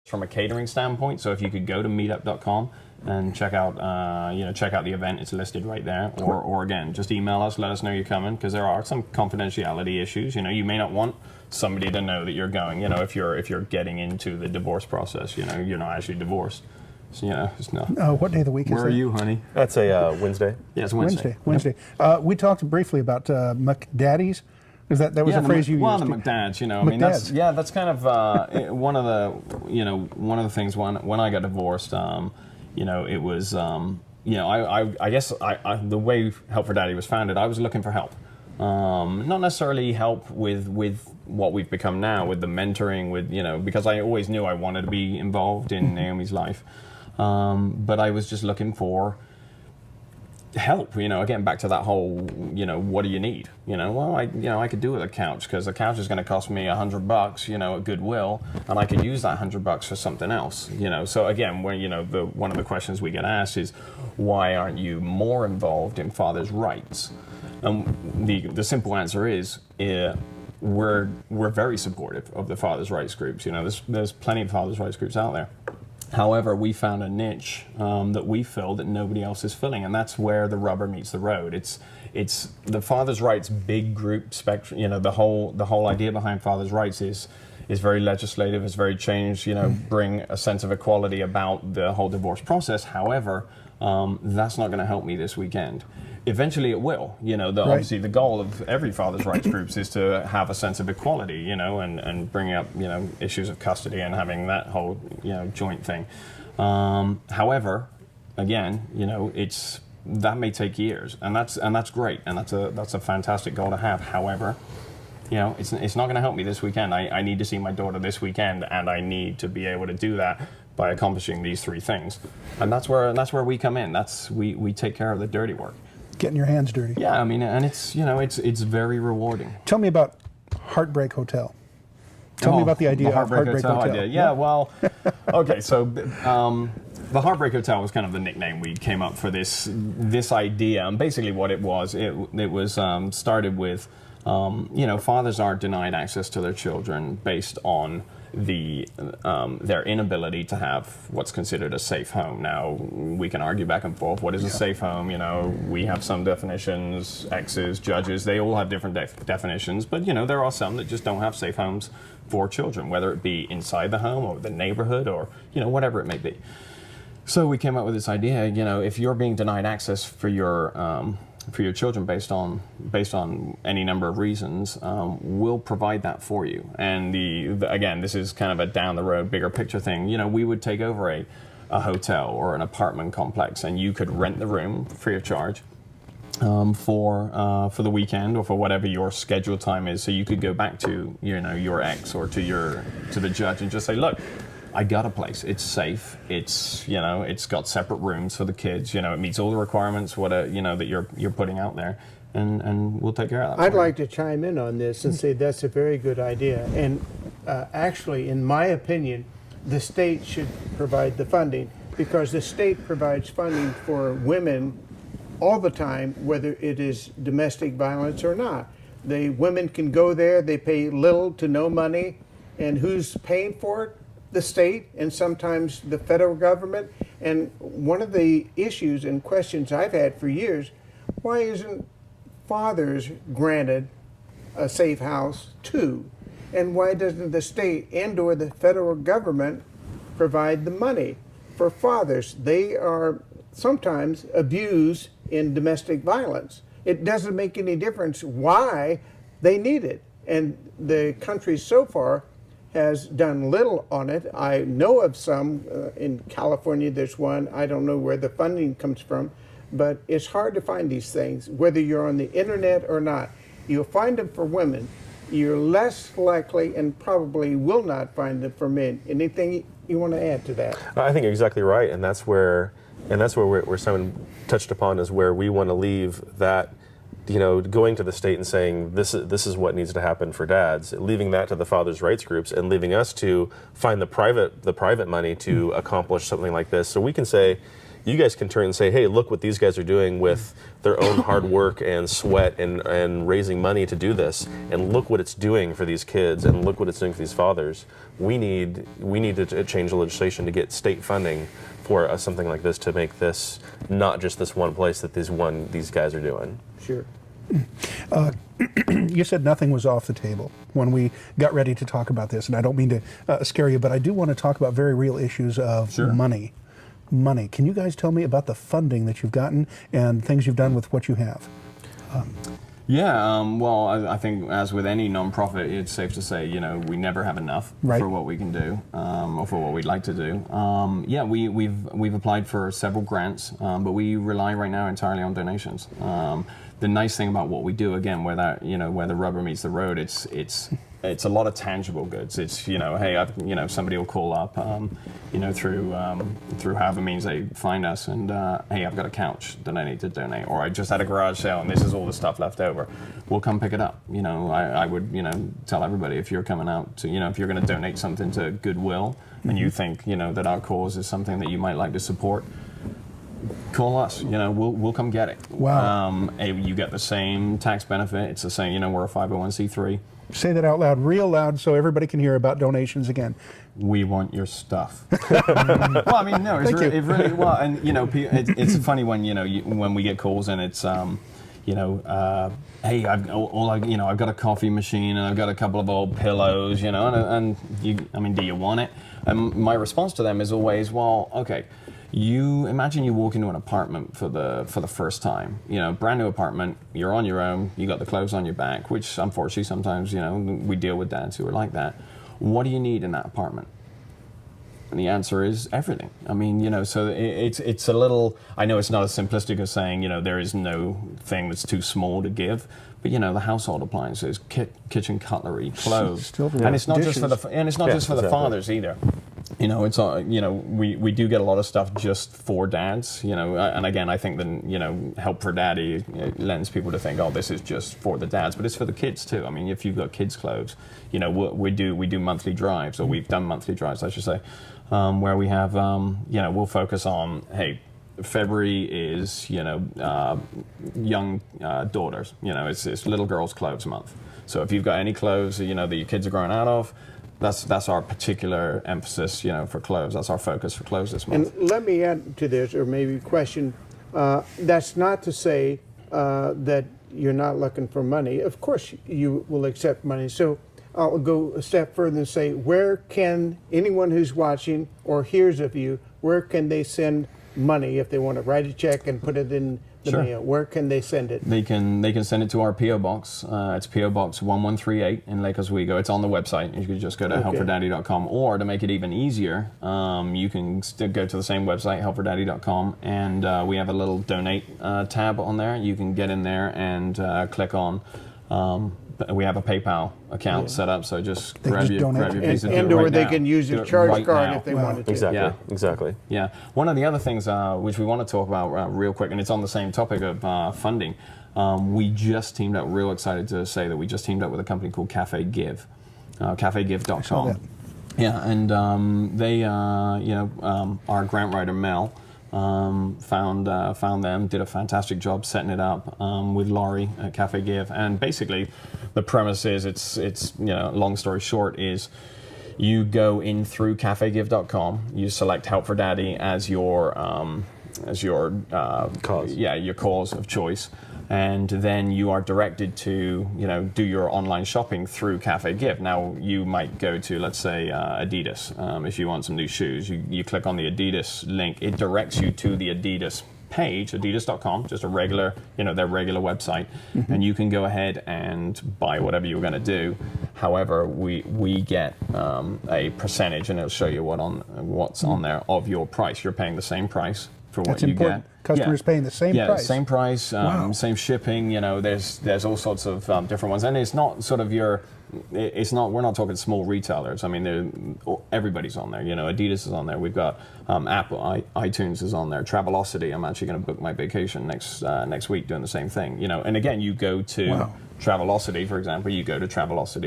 from a catering standpoint. So if you could go to meetup.com and check out check out the event, it's listed right there. Or again, just email us, let us know you're coming, because there are some confidentiality issues. You may not want somebody to know that you're going. If you're getting into the divorce process, you're not actually divorced. So, it's not. What day of the week is that? Where are you, honey? That's a Wednesday. Yeah, it's Wednesday. Wednesday. We talked briefly about McDaddies. Is that was a phrase you used? Well, the McDads, I mean, that's kind of one of the things when I got divorced. It was I guess the way HelpForDaddy was founded, I was looking for help. Not necessarily help with what we've become now, with the mentoring, because I always knew I wanted to be involved in Naomi's life. But I was just looking for help, again, back to that whole, what do you need? Well, I could do with a couch, because a couch is going to cost me $100, at Goodwill, and I could use that $100 for something else, So again, when, one of the questions we get asked is, why aren't you more involved in fathers' rights? The simple answer is, we're very supportive of the fathers' rights groups. There's plenty of fathers' rights groups out there. However, we found a niche that we fill that nobody else is filling, and that's where the rubber meets the road. It's the fathers' rights big group spectrum. The whole idea behind fathers' rights is very legislative. It's very changed. Bring a sense of equality about the whole divorce process. However, that's not going to help me this weekend. Eventually it will. Obviously the goal of every fathers' rights groups is to have a sense of equality, and bringing up, issues of custody and having that whole, joint thing. However, again, that may take years, and that's great, and that's a fantastic goal to have. However, it's not going to help me this weekend. I need to see my daughter this weekend, and I need to be able to do that by accomplishing these three things, and that's where we come in. We take care of the dirty work. Getting your hands dirty. Yeah, I mean, and it's very rewarding. Tell me about Heartbreak Hotel. Tell me about the idea of Heartbreak Hotel. Idea. Yeah, well, okay, so the Heartbreak Hotel was kind of the nickname we came up for this idea, and basically what it was started with, fathers are denied access to their children based on their inability to have what's considered a safe home. Now, we can argue back and forth, what is a safe home? We have some definitions, exes, judges, they all have different definitions, but there are some that just don't have safe homes for children, whether it be inside the home or the neighborhood or whatever it may be. So we came up with this idea, if you're being denied access for your children based on any number of reasons, we'll provide that for you. And again, this is kind of a down the road, bigger picture thing. We would take over a hotel or an apartment complex, and you could rent the room free of charge for the weekend or for whatever your scheduled time is. So you could go back to your ex or to the judge and just say, look, I got a place. It's safe. It's it's got separate rooms for the kids. It meets all the requirements that you're putting out there, and we'll take care of that. I'd like to chime in on this and say that's a very good idea. And actually, in my opinion, the state should provide the funding, because the state provides funding for women all the time, whether it is domestic violence or not. The women can go there. They pay little to no money, and who's paying for it? The state, and sometimes the federal government. And one of the issues and questions I've had for years, why isn't fathers granted a safe house too? And why doesn't the state and or the federal government provide the money for fathers? They are sometimes abused in domestic violence. It doesn't make any difference why they need it. And the country so far has done little on it. I know of some in California. There's one. I don't know where the funding comes from, but it's hard to find these things, whether you're on the internet or not. You'll find them for women. You're less likely and probably will not find them for men. Anything you want to add to that? I think you're exactly right, and that's where Simon touched upon is where we want to leave that. Going to the state and saying this is what needs to happen for dads, leaving that to the fathers' rights groups, and leaving us to find the private money to accomplish something like this. So we can say, you guys can turn and say, hey, look what these guys are doing with their own hard work and sweat and raising money to do this, and look what it's doing for these kids, and look what it's doing for these fathers. We need to change the legislation to get state funding for something like this, to make this not just this one place that these guys are doing. Sure. You said nothing was off the table when we got ready to talk about this, and I don't mean to scare you, but I do want to talk about very real issues of money. Money. Can you guys tell me about the funding that you've gotten and things you've done with what you have? Well, I think as with any nonprofit, it's safe to say, we never have enough for what we can do, or for what we'd like to do. We've applied for several grants, but we rely right now entirely on donations. The nice thing about what we do, again, where the rubber meets the road, it's a lot of tangible goods. It's hey, somebody will call up, through however means they find us, and hey, I've got a couch that I need to donate, or I just had a garage sale and this is all the stuff left over. We'll come pick it up. I would tell everybody, if you're coming out to if you're going to donate something to Goodwill, and you think that our cause is something that you might like to support, call us. We'll come get it. Wow. You get the same tax benefit. It's the same. We're a 501c3. Say that out loud, real loud, so everybody can hear about donations again. We want your stuff. Well, I mean, no, it really well, and it's funny when when we get calls and it's hey, I've got a coffee machine and I've got a couple of old pillows, and do you want it? And my response to them is always, well, okay. You imagine you walk into an apartment for the first time, brand new apartment, you're on your own, you got the clothes on your back, which unfortunately sometimes, we deal with dads who are like that. What do you need in that apartment? And the answer is everything. I mean, so it's a little, I know it's not as simplistic as saying, there is no thing that's too small to give, but the household appliances, kitchen cutlery, clothes, and it's not just for the fathers either. It's we do get a lot of stuff just for dads, and again, I think that HelpForDaddy lends people to think, oh, this is just for the dads, but it's for the kids too. I mean, if you've got kids' clothes, we do monthly drives, or we've done monthly drives, I should say, where we have we'll focus on, hey, February is young daughters, it's little girls' clothes month. So if you've got any clothes that your kids are growing out of, that's our particular emphasis, for clothes. That's our focus for clothes this month. And let me add to this, or maybe question. That's not to say that you're not looking for money. Of course, you will accept money. So I'll go a step further and say, where can anyone who's watching or hears of you, where can they send money if they want to write a check and put it in the mail? Where can they send it? They can send it to our P.O. Box. It's P.O. Box 1138 in Lake Oswego. It's on the website. You can just go to HelpForDaddy.com, or to make it even easier, you can go to the same website, HelpForDaddy.com, and we have a little donate tab on there. You can get in there and click on. We have a PayPal account set up, so just grab your Visa. Or they can use your charge card if they wanted to. Exactly. Yeah. One of the other things which we want to talk about real quick, and it's on the same topic of funding, we just teamed up, real excited to say that we just teamed up with a company called Cafe Give, cafegive.com. Yeah, and they, our grant writer, Mel, found them, did a fantastic job setting it up with Laurie at Cafe Give, and basically the premise is it's long story short is you go in through cafegive.com, you select HelpForDaddy as your cause. Your cause of choice, and then you are directed to do your online shopping through Cafe Give. Now you might go to, let's say, Adidas. If you want some new shoes, you click on the Adidas link. It directs you to the Adidas page, adidas.com, just a regular, their regular website, and you can go ahead and buy whatever you're going to do. However, we get a percentage, and it'll show you what's on there of your price. You're paying the same price for what you get. Customers paying the same price. Yeah, same price, same shipping. There's all sorts of different ones, and it's not sort of we're not talking small retailers. I mean, everybody's on there. Adidas is on there. We've got Apple, iTunes is on there. Travelocity. I'm actually going to book my vacation next week doing the same thing. And again, you go to Travelocity, for example. You go to Travelocity.